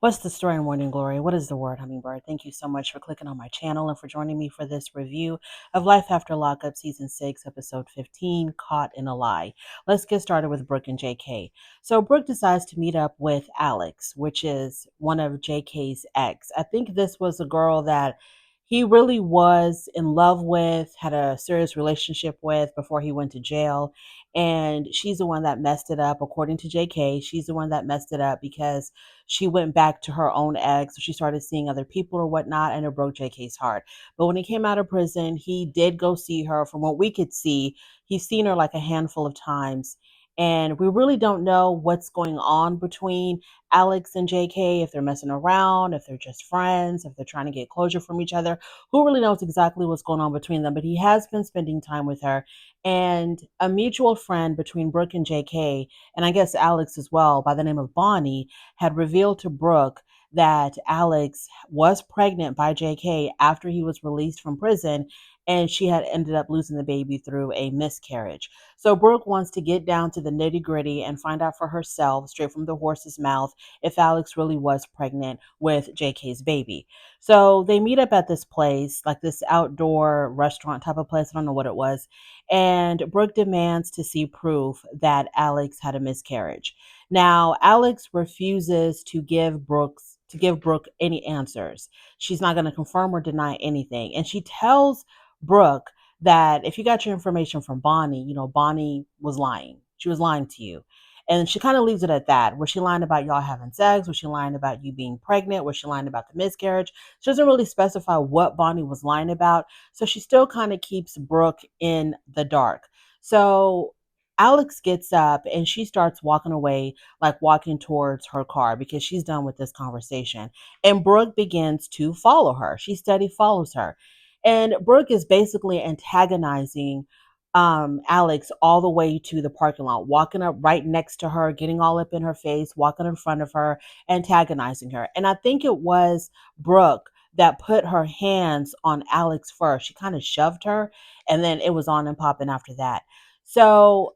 What's the story in Morning Glory? What is the word, Hummingbird? Thank you so much for clicking on my channel and for joining me for this review of Life After Lockup Season 6, Episode 15, Caught in a Lie. Let's get started with Brooke and JK. So Brooke decides to meet up with Alex, which is one of JK's ex. I think this was a girl that he really was in love with, had a serious relationship with before he went to jail. And she's the one that messed it up. According to JK, she's the one that messed it up because she went back to her own ex. So she started seeing other people or whatnot, and it broke JK's heart. But when he came out of prison, he did go see her. From what we could see, he's seen her like a handful of times. And we really don't know what's going on between Alex and JK, if they're messing around, if they're just friends, if they're trying to get closure from each other. Who really knows exactly what's going on between them? But he has been spending time with her. And a mutual friend between Brooke and JK, and I guess Alex as well, by the name of Bonnie, had revealed to Brooke that Alex was pregnant by JK after he was released from prison, and she had ended up losing the baby through a miscarriage. So Brooke wants to get down to the nitty gritty and find out for herself, straight from the horse's mouth, if Alex really was pregnant with JK's baby. So they meet up at this place, like this outdoor restaurant type of place. I don't know what it was. And Brooke demands to see proof that Alex had a miscarriage. Now, Alex refuses to give Brooke any answers. She's not going to confirm or deny anything. And she tells Brooke that if you got your information from Bonnie, Bonnie was lying. She was lying to you. And she kind of leaves it at that. Was she lying about y'all having sex? Was she lying about you being pregnant? Was she lying about the miscarriage? She doesn't really specify what Bonnie was lying about. So she still kind of keeps Brooke in the dark. So Alex gets up and she starts walking away, like walking towards her car because she's done with this conversation. And Brooke begins to follow her. She steady follows her. And Brooke is basically antagonizing Alex all the way to the parking lot, walking up right next to her, getting all up in her face, walking in front of her, antagonizing her. And I think it was Brooke that put her hands on Alex first. She kind of shoved her, and then it was on and popping after that. So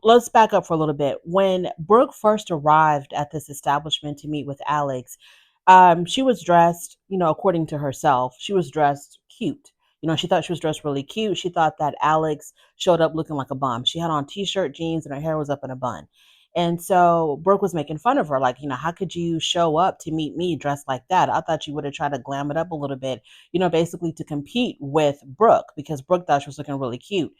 let's back up for a little bit. When Brooke first arrived at this establishment to meet with Alex, she was dressed, according to herself, she was dressed cute. She thought she was dressed really cute. She thought that Alex showed up looking like a bum. She had on t-shirt, jeans, and her hair was up in a bun. And so Brooke was making fun of her, like, how could you show up to meet me dressed like that? I thought you would have tried to glam it up a little bit, basically to compete with Brooke because Brooke thought she was looking really cute.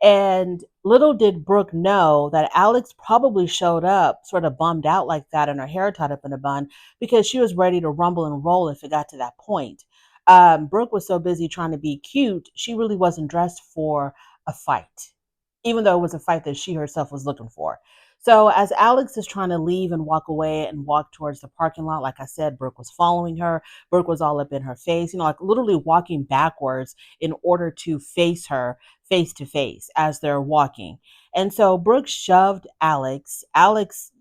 And little did Brooke know that Alex probably showed up sort of bummed out like that and her hair tied up in a bun because she was ready to rumble and roll if it got to that point. Brooke was so busy trying to be cute, she really wasn't dressed for a fight, even though it was a fight that she herself was looking for. So as Alex is trying to leave and walk away and walk towards the parking lot, like I said, Brooke was following her. Brooke was all up in her face, like literally walking backwards in order to face her face to face as they're walking. And so Brooke shoved Alex. Alex,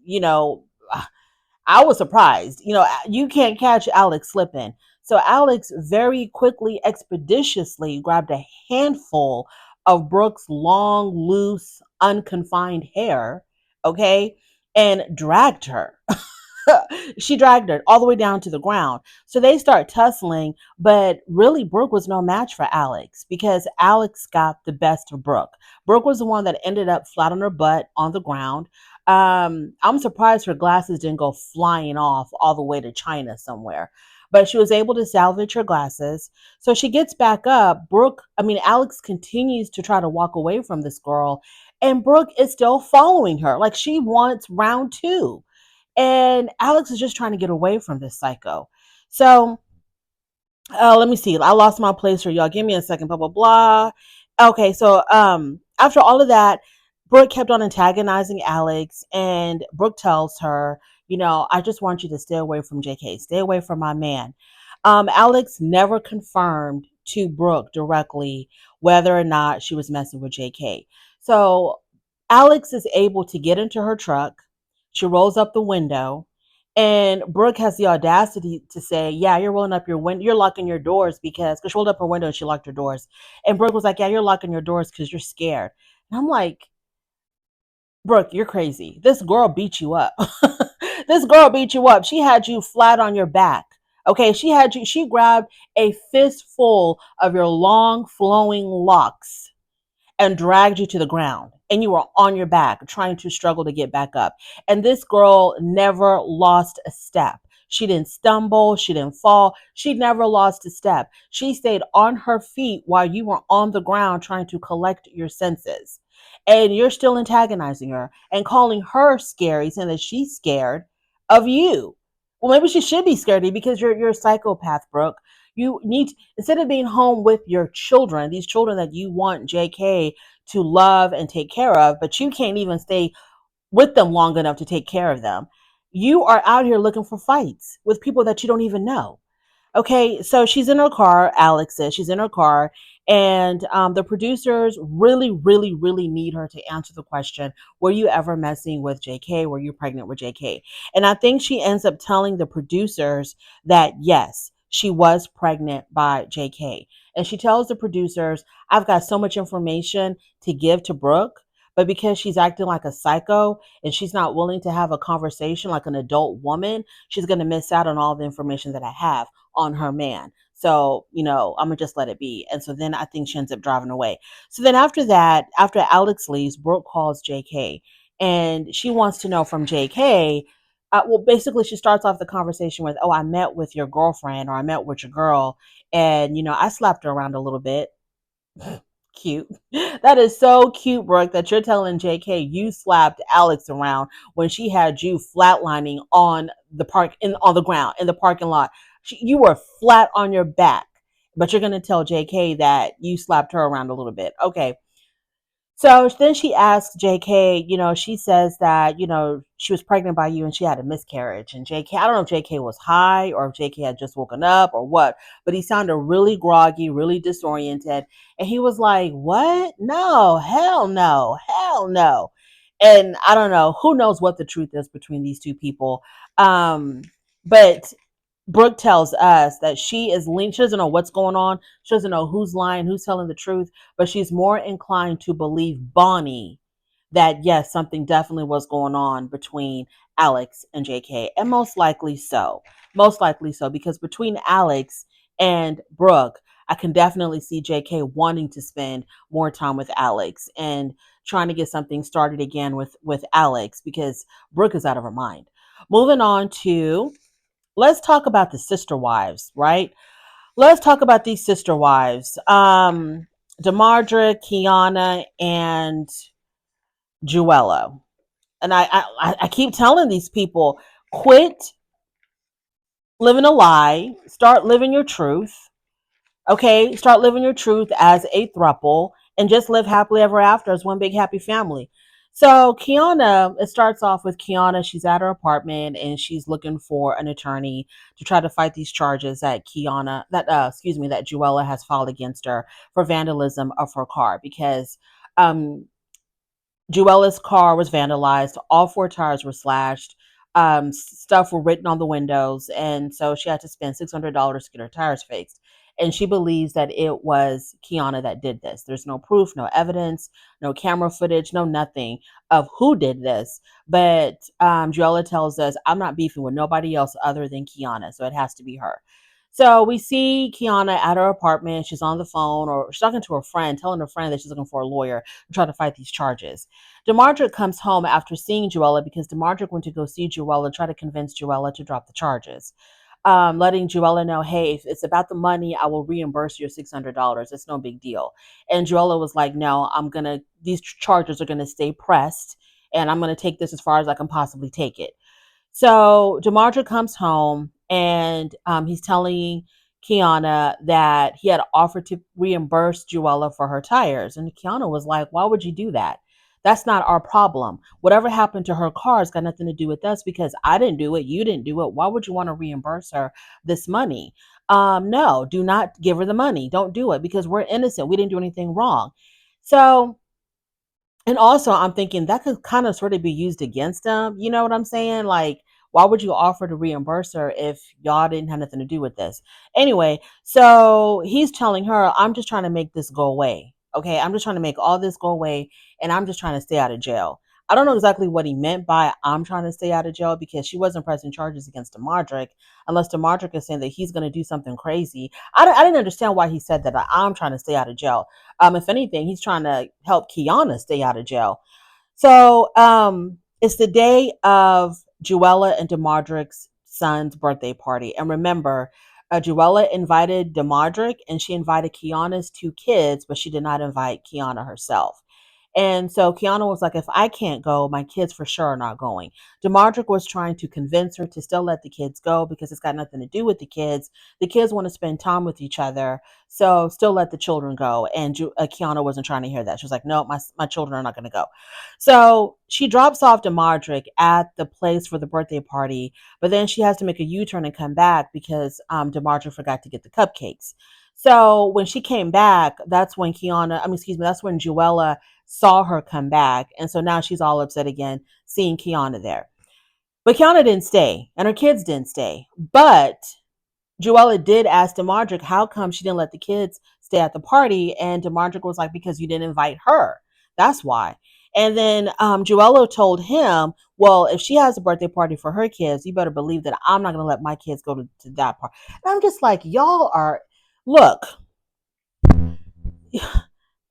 I was surprised. You can't catch Alex slipping. So Alex very quickly, expeditiously grabbed a handful of Brooke's long, loose, unconfined hair, okay, and dragged her. She dragged her all the way down to the ground. So they start tussling, but really Brooke was no match for Alex because Alex got the best of Brooke. Brooke was the one that ended up flat on her butt on the ground. I'm surprised her glasses didn't go flying off all the way to China somewhere. But she was able to salvage her glasses. So she gets back up. Alex continues to try to walk away from this girl, and Brooke is still following her. Like she wants round two. And Alex is just trying to get away from this psycho. So let me see. I lost my place here, y'all. Give me a second. Blah blah blah. Okay, so after all of that, Brooke kept on antagonizing Alex, and Brooke tells her, I just want you to stay away from JK. Stay away from my man. Alex never confirmed to Brooke directly whether or not she was messing with JK. So Alex is able to get into her truck. She rolls up the window, and Brooke has the audacity to say, "Yeah, you're rolling up your window. You're locking your doors because she rolled up her window and she locked her doors." And Brooke was like, "Yeah, you're locking your doors because you're scared." And I'm like, Brooke, you're crazy. This girl beat you up. This girl beat you up. She had you flat on your back. Okay, she grabbed a fistful of your long flowing locks and dragged you to the ground, and you were on your back trying to struggle to get back up. And this girl never lost a step. She didn't stumble, she didn't fall, she never lost a step. She stayed on her feet while you were on the ground trying to collect your senses. And you're still antagonizing her and calling her scary, saying that she's scared of you. Well, maybe she should be scared of you because you're a psychopath, Brooke. You need to, instead of being home with your children, these children that you want JK to love and take care of, but you can't even stay with them long enough to take care of them. You are out here looking for fights with people that you don't even know. Okay, so she's in her car. Alex says she's in her car, and the producers really, really, really need her to answer the question: were you ever messing with JK? Were you pregnant with JK? And I think she ends up telling the producers that yes, she was pregnant by JK. And she tells the producers, "I've got so much information to give to Brooke." But because she's acting like a psycho and she's not willing to have a conversation like an adult woman, she's going to miss out on all the information that I have on her man. So, I'm gonna just let it be. And so then I think she ends up driving away. So then after that, after Alex leaves, Brooke calls JK and she wants to know from JK. Well, basically, she starts off the conversation with, "Oh, I met with your girlfriend, or I met with your girl, and I slapped her around a little bit." Cute. That is so cute, Brooke, that you're telling JK you slapped Alex around when she had you flatlining on the ground in the parking lot. You were flat on your back, but you're gonna tell JK that you slapped her around a little bit. Okay. So then she asks JK, she says that, she was pregnant by you and she had a miscarriage. And JK, I don't know if JK was high or if JK had just woken up or what, but he sounded really groggy, really disoriented. And he was like, "What? No, hell no, hell no." And I don't know, who knows what the truth is between these two people. But Brooke tells us that she is lean. She doesn't know what's going on. She doesn't know who's lying, who's telling the truth, but she's more inclined to believe Bonnie that yes, something definitely was going on between Alex and JK, and most likely so. Most likely so, because between Alex and Brooke, I can definitely see JK wanting to spend more time with Alex and trying to get something started again with Alex because Brooke is out of her mind. Moving on to, let's talk about the sister wives, right? Let's talk about these sister wives. Demardra, Kiana, and Juella. And I keep telling these people, quit living a lie, start living your truth. Okay, start living your truth as a throuple and just live happily ever after as one big happy family. So Kiana, it starts off with Kiana. She's at her apartment and she's looking for an attorney to try to fight these charges that that Juella has filed against her for vandalism of her car because um Juella's car was vandalized. All four tires were slashed. Stuff were written on the windows, and so she had to spend $600 to get her tires fixed. And she believes that it was Kiana that did this. There's no proof, no evidence, no camera footage, no nothing of who did this. But Juella tells us, "I'm not beefing with nobody else other than Kiana, so it has to be her." So we see Kiana at her apartment. She's on the phone or she's talking to her friend, telling her friend that she's looking for a lawyer to try to fight these charges. DeMardrick comes home after seeing Juella because DeMardrick went to go see Juella and try to convince Juella to drop the charges. Letting Juella know, "Hey, if it's about the money, I will reimburse your $600. It's no big deal." And Juella was like, "No, these charges are gonna stay pressed, and I'm gonna take this as far as I can possibly take it." So DeMarja comes home and he's telling Kiana that he had offered to reimburse Juella for her tires. And Kiana was like, "Why would you do that? That's not our problem. Whatever happened to her car has got nothing to do with us because I didn't do it. You didn't do it. Why would you want to reimburse her this money? No, do not give her the money. Don't do it because we're innocent. We didn't do anything wrong." So, and also, I'm thinking that could kind of sort of be used against them. You know what I'm saying? Like, why would you offer to reimburse her if y'all didn't have nothing to do with this? Anyway, so he's telling her, "I'm just trying to make this go away. Okay, I'm just trying to make all this go away, and I'm just trying to stay out of jail. I don't know exactly what he meant by I'm trying to stay out of jail, because she wasn't pressing charges against Demardrick unless Demardrick is saying that he's going to do something crazy. I didn't understand why he said that I'm trying to stay out of jail. If anything, he's trying to help Kiana stay out of jail. So it's the day of Juella and Demardrick's son's birthday party. And remember, Juella invited Demardrick and she invited Kiana's two kids, but she did not invite Kiana herself. And so Kiana was like, if I can't go, my kids for sure are not going. Demardrick was trying to convince her to still let the kids go because it's got nothing to do with the kids. The kids want to spend time with each other. So still let the children go. And Kiana wasn't trying to hear that. She was like, no, my children are not going to go. So she drops off Demardrick at the place for the birthday party, but then she has to make a U-turn and come back because Demardrick forgot to get the cupcakes. So when she came back, that's when that's when Juella saw her come back. And so now she's all upset again, seeing Kiana there. But Kiana didn't stay, and her kids didn't stay. But Juella did ask Demardrick how come she didn't let the kids stay at the party. And Demardrick was like, because you didn't invite her. That's why. And then Juella told him, well, if she has a birthday party for her kids, you better believe that I'm not going to let my kids go to that party. And I'm just like, look,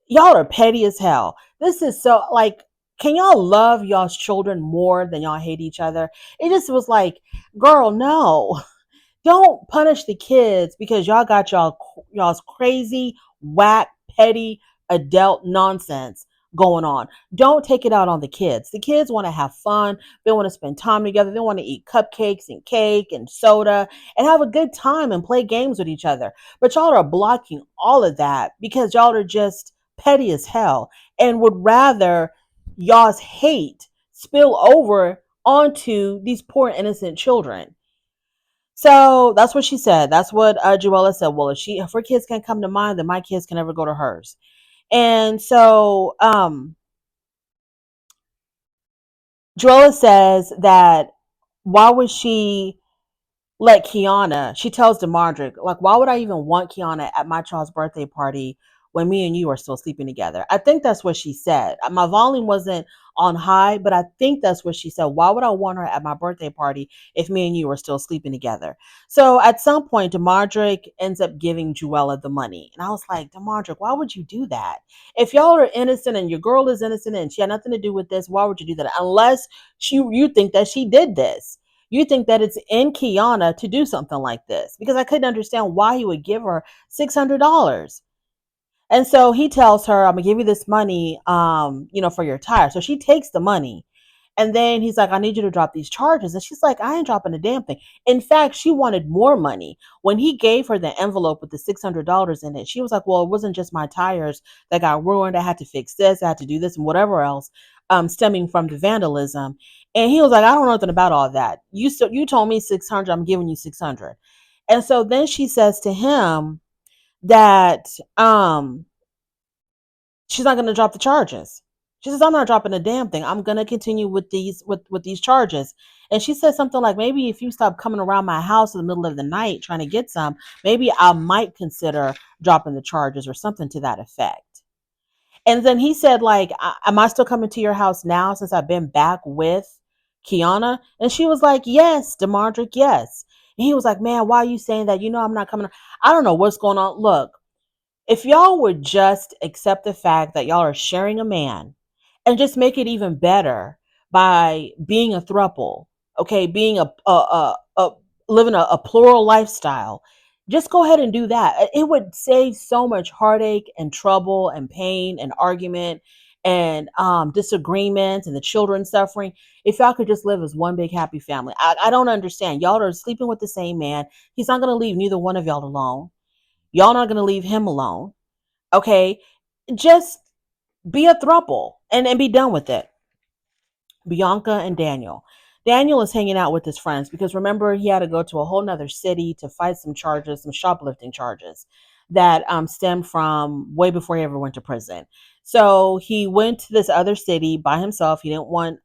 y'all are petty as hell. This is so, like, can y'all love y'all's children more than y'all hate each other? It just was like, girl, no. Don't punish the kids because y'all got y'all's crazy, whack, petty, adult nonsense going on. Don't take it out on the kids. The kids want to have fun. They want to spend time together. They want to eat cupcakes and cake and soda and have a good time and play games with each other. But y'all are blocking all of that because y'all are just petty as hell and would rather y'all's hate spill over onto these poor innocent children. So that's what she said. That's what Joella said. Well, if her kids can't come to mine, then my kids can never go to hers. And so Joella says that why would she let Kiana, she tells Demardrick, like, why would I even want Kiana at my child's birthday party when me and you are still sleeping together? I think that's what she said. My volume wasn't on high, but I think that's what she said. Why would I want her at my birthday party if me and you are still sleeping together? So at some point, Demardrick ends up giving Juella the money. And I was like, Demardrick, why would you do that? If y'all are innocent and your girl is innocent and she had nothing to do with this, why would you do that? Unless you think that she did this. You think that it's in Kiana to do something like this, because I couldn't understand why he would give her $600. And so he tells her, I'm gonna give you this money, for your tire. So she takes the money. And then he's like, I need you to drop these charges. And she's like, I ain't dropping a damn thing. In fact, she wanted more money. When he gave her the envelope with the $600 in it, she was like, well, it wasn't just my tires that got ruined. I had to fix this, I had to do this, and whatever else, stemming from the vandalism. And he was like, I don't know nothing about all that. You told me 600, I'm giving you 600. And so then she says to him that she's not going to drop the charges. She says, I'm not dropping a damn thing. I'm going to continue with these charges. And she said something like, maybe if you stop coming around my house in the middle of the night trying to get some, maybe I might consider dropping the charges, or something to that effect. And then he said, like, am I still coming to your house now since I've been back with Kiana? And she was like, yes, Demardrick, yes. And he was like, man, why are you saying that? You know, I'm not coming. I don't know what's going on. Look, if y'all would just accept the fact that y'all are sharing a man and just make it even better by being a throuple, okay, being a living a plural lifestyle, just go ahead and do that. It would save so much heartache and trouble and pain and argument and disagreements and the children suffering if y'all could just live as one big happy family. I don't understand. Y'all are sleeping with the same man. He's not going to leave neither one of y'all alone. Y'all not going to leave him alone. Okay, just be a throuple and be done with it. Bianca and Daniel. Daniel is hanging out with his friends because remember, he had to go to a whole nother city to fight some charges, some shoplifting charges that stemmed from way before he ever went to prison. So he went to this other city by himself. He didn't want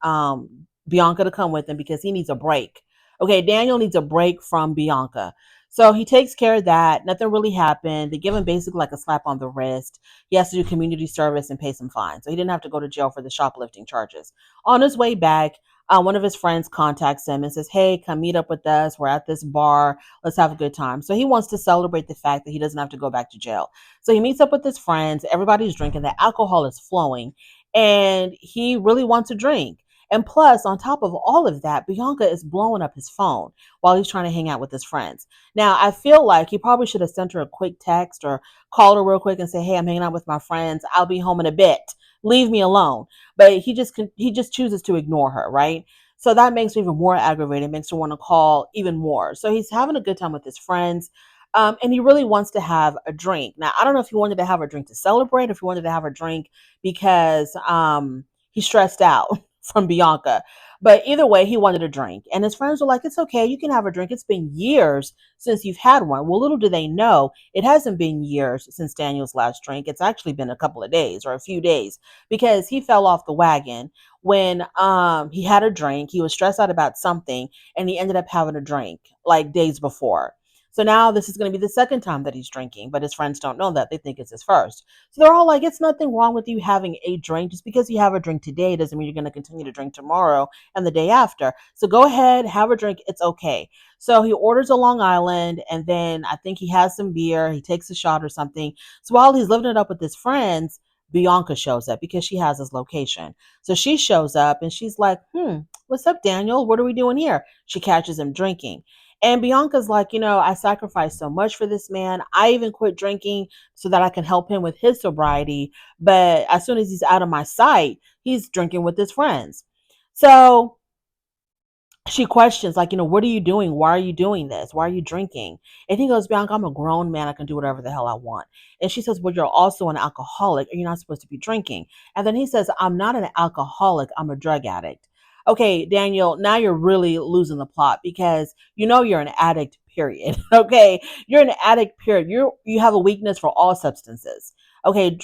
Bianca to come with him because he needs a break Okay, Daniel needs a break from Bianca. So he takes care of that. Nothing really happened. They give him basically like a slap on the wrist. He has to do community service and pay some fines. So he didn't have to go to jail for the shoplifting charges. On his way back, one of his friends contacts him and says, "Hey, come meet up with us. We're at this bar. Let's have a good time." So he wants to celebrate the fact that he doesn't have to go back to jail. So he meets up with his friends. Everybody's drinking. The alcohol is flowing. And he really wants a drink. And plus, on top of all of that, Bianca is blowing up his phone while he's trying to hang out with his friends. Now, I feel like he probably should have sent her a quick text or called her real quick and say, "Hey, I'm hanging out with my friends. I'll be home in a bit. Leave me alone." But he just chooses to ignore her, right? So that makes her even more aggravated, makes her want to call even more. So he's having a good time with his friends. And he really wants to have a drink. Now, I don't know if he wanted to have a drink to celebrate, if he wanted to have a drink because he's stressed out from Bianca. But either way, he wanted a drink. And his friends were like, "It's okay. You can have a drink. It's been years since you've had one." Well, little do they know, it hasn't been years since Daniel's last drink. It's actually been a couple of days or a few days because he fell off the wagon when he had a drink. He was stressed out about something and he ended up having a drink like days before. So now this is going to be the second time that he's drinking, but his friends don't know that. They think it's his first. So they're all like, "It's nothing wrong with you having a drink. Just because you have a drink today doesn't mean you're going to continue to drink tomorrow and the day after. So go ahead, have a drink. It's okay." So he orders a Long Island and then I think he has some beer. He takes a shot or something. So while he's living it up with his friends, Bianca shows up because she has his location. So she shows up and she's like, "What's up, Daniel? What are we doing here?" She catches him drinking. And Bianca's like, "I sacrificed so much for this man. I even quit drinking so that I can help him with his sobriety. But as soon as he's out of my sight, he's drinking with his friends." So she questions, like, "What are you doing? Why are you doing this? Why are you drinking?" And he goes, "Bianca, I'm a grown man. I can do whatever the hell I want." And she says, "Well, you're also an alcoholic. Are you not supposed to be drinking?" And then he says, "I'm not an alcoholic. I'm a drug addict." Okay, Daniel, now you're really losing the plot because you're an addict, period. Okay, you're an addict, period. You have a weakness for all substances. Okay,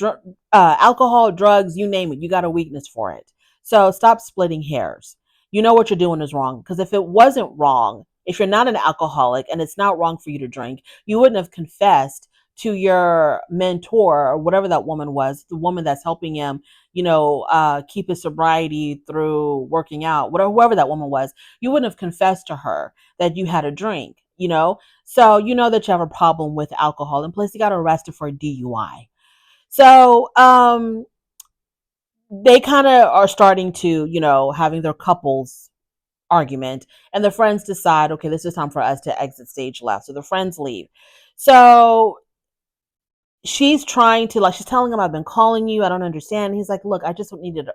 alcohol, drugs, you name it, you got a weakness for it. So stop splitting hairs. You know what you're doing is wrong. Because if it wasn't wrong, if you're not an alcoholic and it's not wrong for you to drink, you wouldn't have confessed to your mentor or whatever that woman was, the woman that's helping him, keep his sobriety through working out, whatever, whoever that woman was. You wouldn't have confessed to her that you had a drink. So you know that you have a problem with alcohol. And plus, you got arrested for a DUI. So they kind of are starting to, having their couples argument, and the friends decide, okay, this is time for us to exit stage left. So the friends leave. So she's trying to, like, she's telling him, "I've been calling you. I don't understand." He's like, "Look, I just needed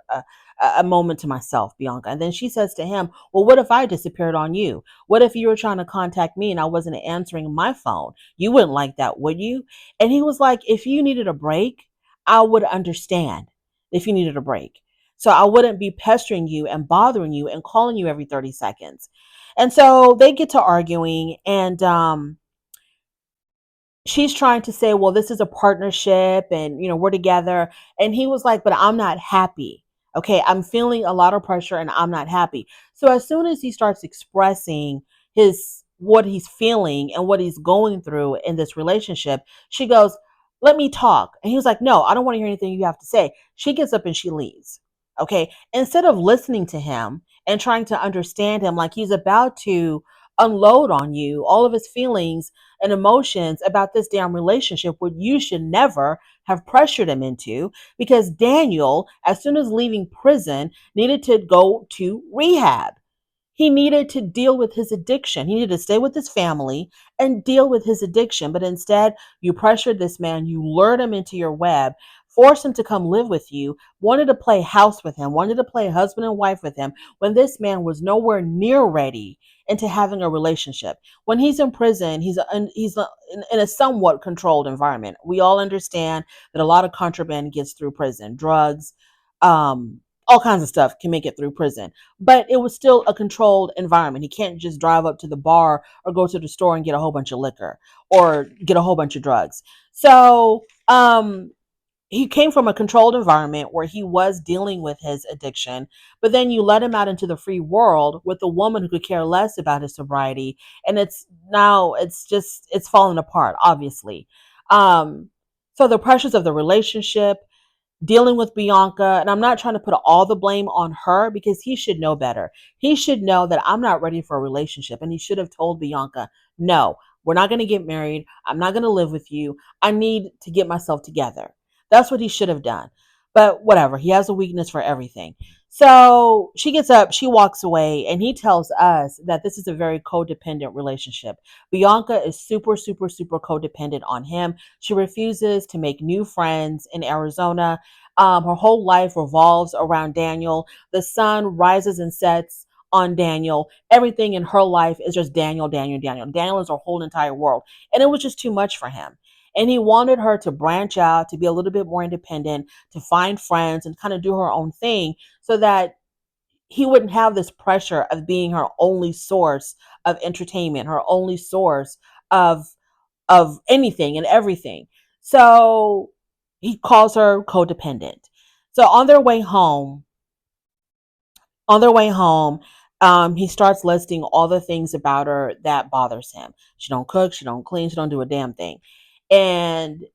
a moment to myself, Bianca." And then she says to him, "Well, what if I disappeared on you? What if you were trying to contact me and I wasn't answering my phone? You wouldn't like that, would you?" And he was like, "If you needed a break, I would understand if you needed a break. So I wouldn't be pestering you and bothering you and calling you every 30 seconds. And so they get to arguing, and she's trying to say, "Well, this is a partnership and, we're together." And he was like, "But I'm not happy. Okay. I'm feeling a lot of pressure and I'm not happy." So as soon as he starts expressing what he's feeling and what he's going through in this relationship, she goes, "Let me talk." And he was like, "No, I don't want to hear anything you have to say." She gets up and she leaves. Okay. Instead of listening to him and trying to understand him, like he's about to unload on you all of his feelings and emotions about this damn relationship, what you should never have pressured him into, because Daniel, as soon as leaving prison, needed to go to rehab. He needed to deal with his addiction. He needed to stay with his family and deal with his addiction. But instead, you pressured this man, you lured him into your web, forced him to come live with you, wanted to play house with him, wanted to play husband and wife with him, when this man was nowhere near ready into having a relationship. When he's in prison, he's in a somewhat controlled environment. We all understand that a lot of contraband gets through prison, drugs, all kinds of stuff can make it through prison, but it was still a controlled environment. He can't just drive up to the bar or go to the store and get a whole bunch of liquor or get a whole bunch of drugs. So he came from a controlled environment where he was dealing with his addiction, but then you let him out into the free world with a woman who could care less about his sobriety, and it's falling apart, obviously. um so the pressures of the relationship, dealing with Bianca, and I'm not trying to put all the blame on her because he should know better. He should know that I'm not ready for a relationship, and he should have told Bianca, no, we're not going to get married. I'm not going to live with you. I need to get myself together. That's what he should have done. But whatever, he has a weakness for everything. So she gets up, she walks away, and he tells us that this is a very codependent relationship. Bianca is super, super, super codependent on him. She refuses to make new friends in Arizona. Her whole life revolves around Daniel. The sun rises and sets on Daniel. Everything in her life is just Daniel, Daniel, Daniel. Daniel is her whole entire world. And it was just too much for him. And he wanted her to branch out, to be a little bit more independent, to find friends and kind of do her own thing so that he wouldn't have this pressure of being her only source of entertainment, her only source of anything and everything. So he calls her codependent. So on their way home, he starts listing all the things about her that bothers him. She don't cook, she don't clean, she don't do a damn thing. And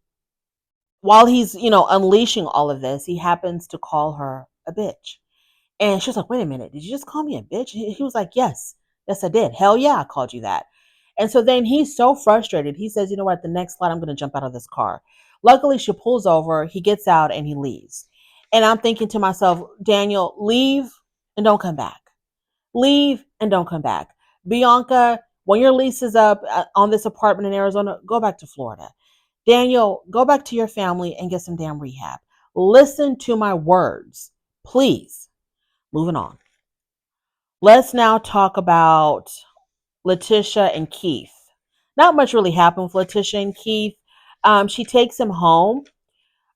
while he's, unleashing all of this, he happens to call her a bitch. And she was like, wait a minute, did you just call me a bitch? He was like, yes, yes, I did. Hell yeah, I called you that. And so then he's so frustrated. He says, you know what, at the next light, I'm going to jump out of this car. Luckily, she pulls over. He gets out and he leaves. And I'm thinking to myself, Daniel, leave and don't come back. Leave and don't come back. Bianca, when your lease is up on this apartment in Arizona, go back to Florida. Daniel, go back to your family and get some damn rehab. Listen to my words, please. Moving on. Let's now talk about Leticia and Keith. Not much really happened with Leticia and Keith. She takes him home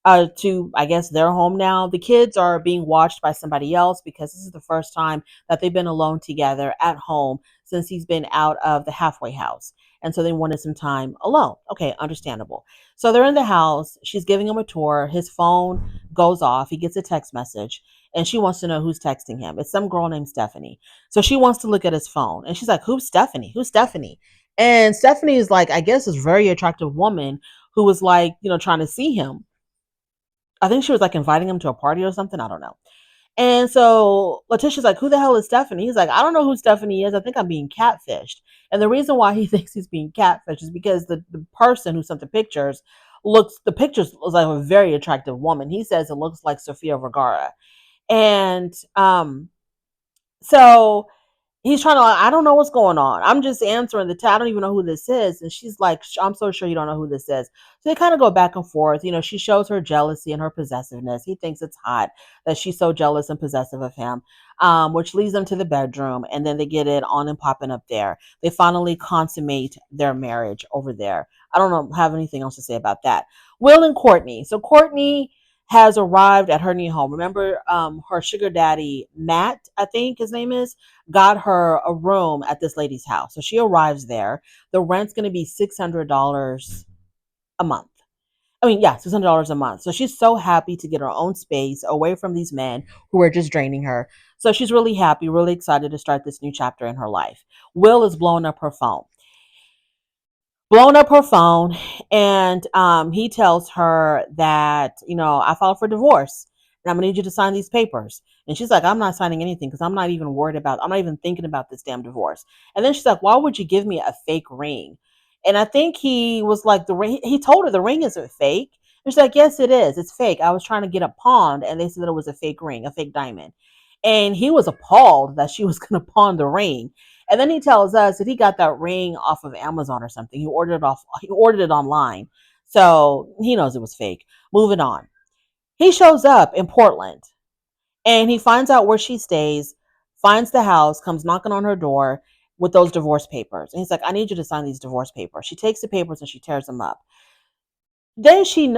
to, I guess, their home now. The kids are being watched by somebody else because this is the first time that they've been alone together at home since he's been out of the halfway house. And so they wanted some time alone. Okay, understandable. So they're in the house. She's giving him a tour. His phone goes off. He gets a text message and she wants to know who's texting him. It's some girl named Stephanie. So she wants to look at his phone and she's like, who's Stephanie? Who's Stephanie? And Stephanie is like, I guess, this very attractive woman who was like, trying to see him. I think she was like inviting him to a party or something. I don't know. And so Letitia's like, who the hell is Stephanie? He's like, I don't know who Stephanie is. I think I'm being catfished. And the reason why he thinks he's being catfished is because the person who sent the pictures looks like a very attractive woman. He says it looks like Sofia Vergara. And so he's trying to, like, I don't know what's going on. I'm just answering I don't even know who this is. And she's like, I'm so sure you don't know who this is. So they kind of go back and forth. She shows her jealousy and her possessiveness. He thinks it's hot that she's so jealous and possessive of him, which leads them to the bedroom. And then they get it on and popping up there. They finally consummate their marriage over there. I don't have anything else to say about that. Will and Courtney. So Courtney has arrived at her new home. Remember, her sugar daddy, Matt, I think his name is, got her a room at this lady's house. So she arrives there. The rent's going to be $600 a month. I mean, yeah, $600 a month. So she's so happy to get her own space away from these men who are just draining her. So she's really happy, really excited to start this new chapter in her life. Will is blowing up her phone, and he tells her that, I filed for divorce and I'm gonna need you to sign these papers. And she's like, I'm not signing anything because I'm not even thinking about this damn divorce. And then she's like, why would you give me a fake ring? And I think he was like, the ring, he told her the ring isn't fake. And she's like, yes, it is. It's fake. I was trying to get a pawned and they said that it was a fake ring, a fake diamond. And he was appalled that she was going to pawn the ring. And then he tells us that he got that ring off of Amazon or something. He ordered it online. So he knows it was fake. Moving on. He shows up in Portland and he finds out where she stays, finds the house, comes knocking on her door with those divorce papers. And he's like, I need you to sign these divorce papers. She takes the papers and she tears them up. Then she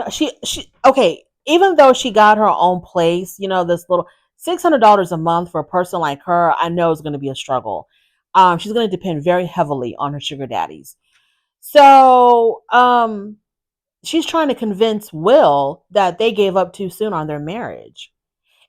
okay, even though she got her own place, this little $600 a month for a person like her, I know is going to be a struggle. She's going to depend very heavily on her sugar daddies. So she's trying to convince Will that they gave up too soon on their marriage.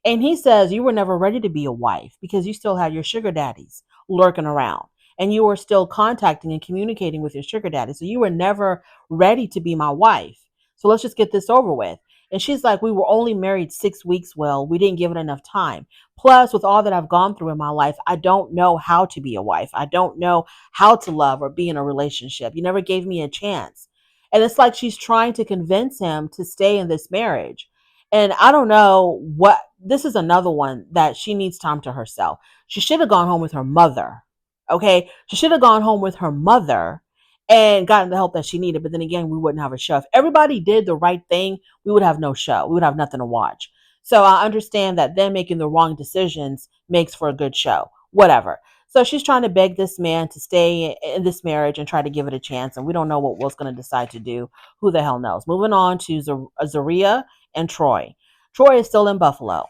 And he says you were never ready to be a wife because you still had your sugar daddies lurking around and you were still contacting and communicating with your sugar daddy. So you were never ready to be my wife. So let's just get this over with. And she's like, we were only married 6 weeks. Well, we didn't give it enough time. Plus, with all that I've gone through in my life, I don't know how to be a wife. I don't know how to love or be in a relationship. You never gave me a chance. And it's like she's trying to convince him to stay in this marriage. And I don't know what, this is another one that she needs time to herself. She should have gone home with her mother. Okay. She should have gone home with her mother and gotten the help that she needed. But then again, we wouldn't have a show. If everybody did the right thing, we would have no show. We would have nothing to watch. So I understand that them making the wrong decisions makes for a good show. Whatever. So she's trying to beg this man to stay in this marriage and try to give it a chance. And we don't know what Will's going to decide to do. Who the hell knows? Moving on to Zaria and Troy. Troy is still in Buffalo.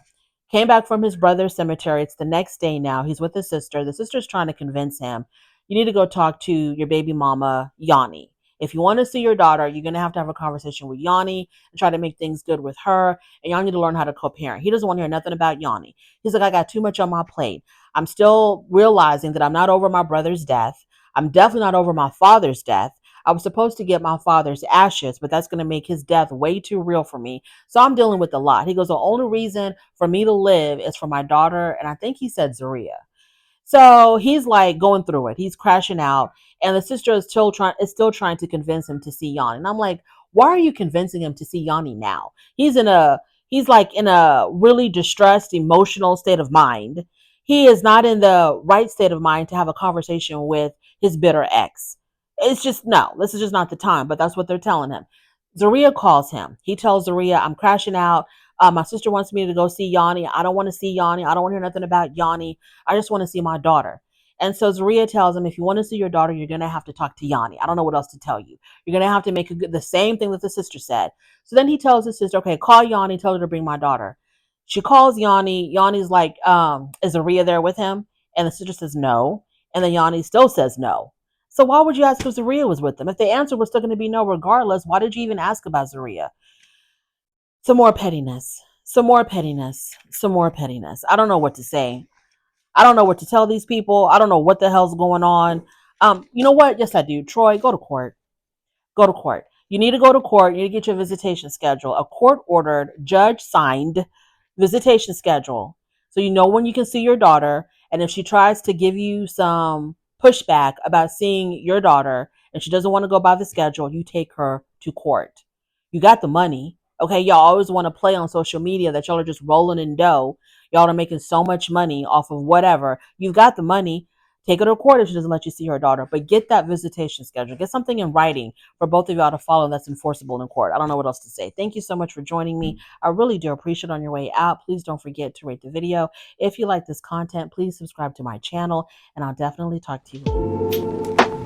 Came back from his brother's cemetery. It's the next day now. He's with his sister. The sister's trying to convince him, you need to go talk to your baby mama, Yanni. If you want to see your daughter, you're going to have a conversation with Yanni and try to make things good with her. And y'all need to learn how to co-parent. He doesn't want to hear nothing about Yanni. He's like, I got too much on my plate. I'm still realizing that I'm not over my brother's death. I'm definitely not over my father's death. I was supposed to get my father's ashes, but that's going to make his death way too real for me. So I'm dealing with a lot. He goes, the only reason for me to live is for my daughter. And I think he said Zaria. So he's like going through it. He's crashing out. And the sister is still trying to convince him to see Yanni. And I'm like, why are you convincing him to see Yanni now? He's like in a really distressed, emotional state of mind. He is not in the right state of mind to have a conversation with his bitter ex. It's just, no, this is just not the time, but that's what they're telling him. Zaria calls him. He tells Zaria, I'm crashing out. My sister wants me to go see Yanni. I don't want to see Yanni. I don't want to hear nothing about Yanni. I just want to see my daughter. And so Zaria tells him, if you want to see your daughter, you're going to have to talk to Yanni. I don't know what else to tell you. You're going to have to make the same thing that the sister said. So then he tells his sister, okay, call Yanni, tell her to bring my daughter. She calls Yanni. Yanni's like, is Zaria there with him? And the sister says no. And then Yanni still says no. So why would you ask if Zaria was with them? If the answer was still going to be no regardless, why did you even ask about Zaria? Some more pettiness. Some more pettiness. Some more pettiness. I don't know what to say. I don't know what to tell these people. I don't know what the hell's going on. You know what? Yes, I do. Troy, go to court. Go to court. You need to go to court. You need to get your visitation schedule. A court-ordered, judge-signed visitation schedule. So you know when you can see your daughter. And if she tries to give you some pushback about seeing your daughter and she doesn't want to go by the schedule, you take her to court. You got the money. Okay, y'all always want to play on social media that y'all are just rolling in dough. Y'all are making so much money off of whatever. You've got the money. Take her to court if she doesn't let you see her daughter. But get that visitation schedule. Get something in writing for both of y'all to follow that's enforceable in court. I don't know what else to say. Thank you so much for joining me. I really do appreciate it. On your way out, please don't forget to rate the video. If you like this content, please subscribe to my channel, and I'll definitely talk to you later.